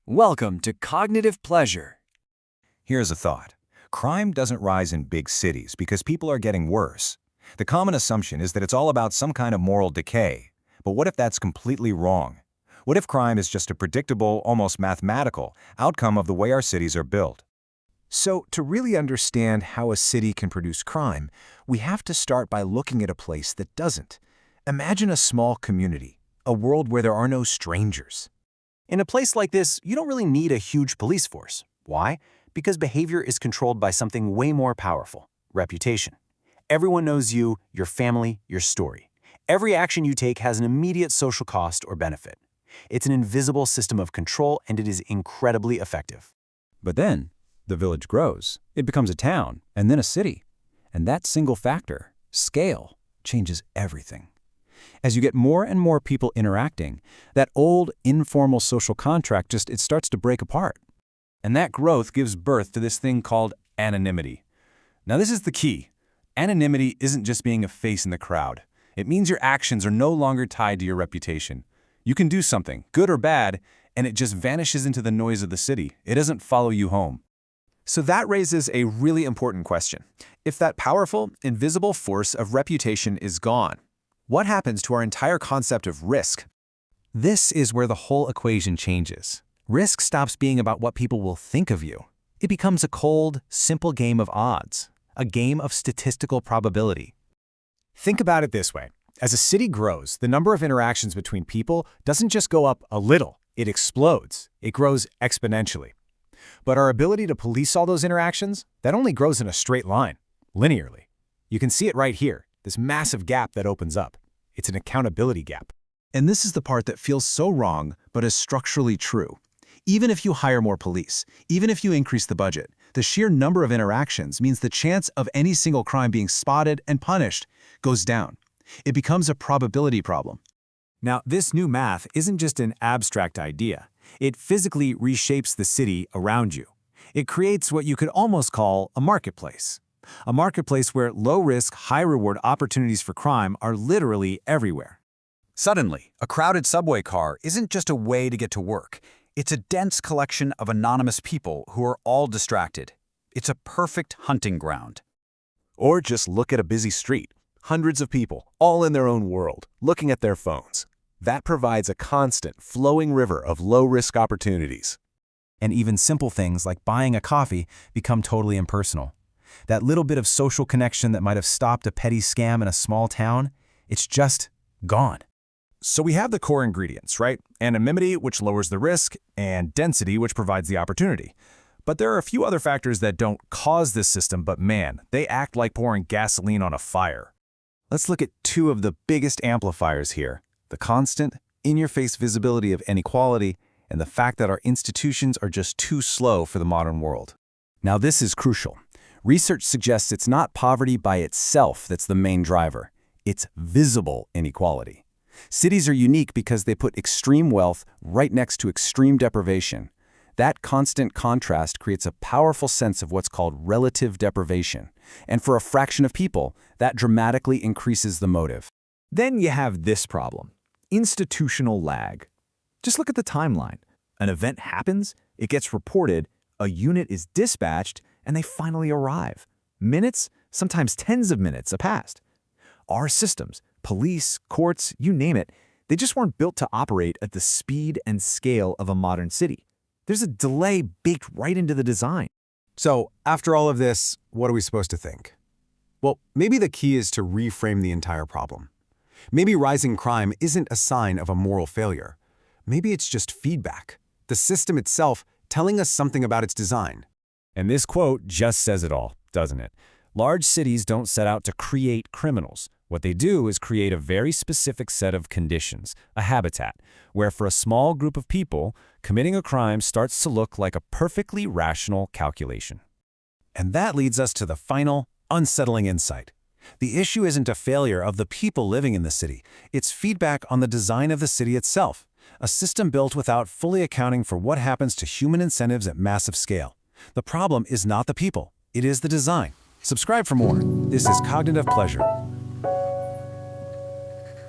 Welcome to Cognitive Pleasure. Here's a thought. Crime doesn't rise in big cities because people are getting worse. The common assumption is that it's all about some kind of moral decay. But what if that's completely wrong? What if crime is just a predictable, almost mathematical, outcome of the way our cities are built? So, to really understand how a city can produce crime, we have to start by looking at a place that doesn't. Imagine a small community, a world where there are no strangers. In a place like this, you don't really need a huge police force. Why? Because behavior is controlled by something way more powerful: reputation. Everyone knows you, your family, your story. Every action you take has an immediate social cost or benefit. It's an invisible system of control, and it is incredibly effective. But then, the village grows. It becomes a town, and then a city. And that single factor, scale, changes everything. As you get more and more people interacting, that old, informal social contract it starts to break apart. And that growth gives birth to this thing called anonymity. Now this is the key. Anonymity isn't just being a face in the crowd. It means your actions are no longer tied to your reputation. You can do something, good or bad, and it just vanishes into the noise of the city. It doesn't follow you home. So that raises a really important question. If that powerful, invisible force of reputation is gone, what happens to our entire concept of risk? This is where the whole equation changes. Risk stops being about what people will think of you. It becomes a cold, simple game of odds, a game of statistical probability. Think about it this way. As a city grows, the number of interactions between people doesn't just go up a little, it explodes. It grows exponentially. But our ability to police all those interactions, that only grows in a straight line, linearly. You can see it right here, this massive gap that opens up. It's an accountability gap. And this is the part that feels so wrong, but is structurally true. Even if you hire more police, even if you increase the budget, the sheer number of interactions means the chance of any single crime being spotted and punished goes down. It becomes a probability problem. Now, this new math isn't just an abstract idea. It physically reshapes the city around you. It creates what you could almost call a marketplace. A marketplace where low-risk, high-reward opportunities for crime are literally everywhere. Suddenly, a crowded subway car isn't just a way to get to work. It's a dense collection of anonymous people who are all distracted. It's a perfect hunting ground. Or just look at a busy street. Hundreds of people, all in their own world, looking at their phones. That provides a constant, flowing river of low-risk opportunities. And even simple things like buying a coffee become totally impersonal. That little bit of social connection that might have stopped a petty scam in a small town, it's just gone. So we have the core ingredients, right? Anonymity, which lowers the risk, and density, which provides the opportunity. But there are a few other factors that don't cause this system, but man, they act like pouring gasoline on a fire. Let's look at two of the biggest amplifiers here: the constant, in-your-face visibility of inequality, and the fact that our institutions are just too slow for the modern world. Now this is crucial. Research suggests it's not poverty by itself that's the main driver. It's visible inequality. Cities are unique because they put extreme wealth right next to extreme deprivation. That constant contrast creates a powerful sense of what's called relative deprivation. And for a fraction of people, that dramatically increases the motive. Then you have this problem: institutional lag. Just look at the timeline. An event happens, it gets reported, a unit is dispatched, and they finally arrive. Minutes, sometimes tens of minutes, have passed. Our systems, police, courts, you name it, they just weren't built to operate at the speed and scale of a modern city. There's a delay baked right into the design. So, after all of this, what are we supposed to think? Well, maybe the key is to reframe the entire problem. Maybe rising crime isn't a sign of a moral failure. Maybe it's just feedback, the system itself telling us something about its design. And this quote just says it all, doesn't it? Large cities don't set out to create criminals. What they do is create a very specific set of conditions, a habitat, where for a small group of people, committing a crime starts to look like a perfectly rational calculation. And that leads us to the final, unsettling insight. The issue isn't a failure of the people living in the city. It's feedback on the design of the city itself, a system built without fully accounting for what happens to human incentives at massive scale. The problem is not the people, it is the design. Subscribe for more. This is Cognitive Pleasure.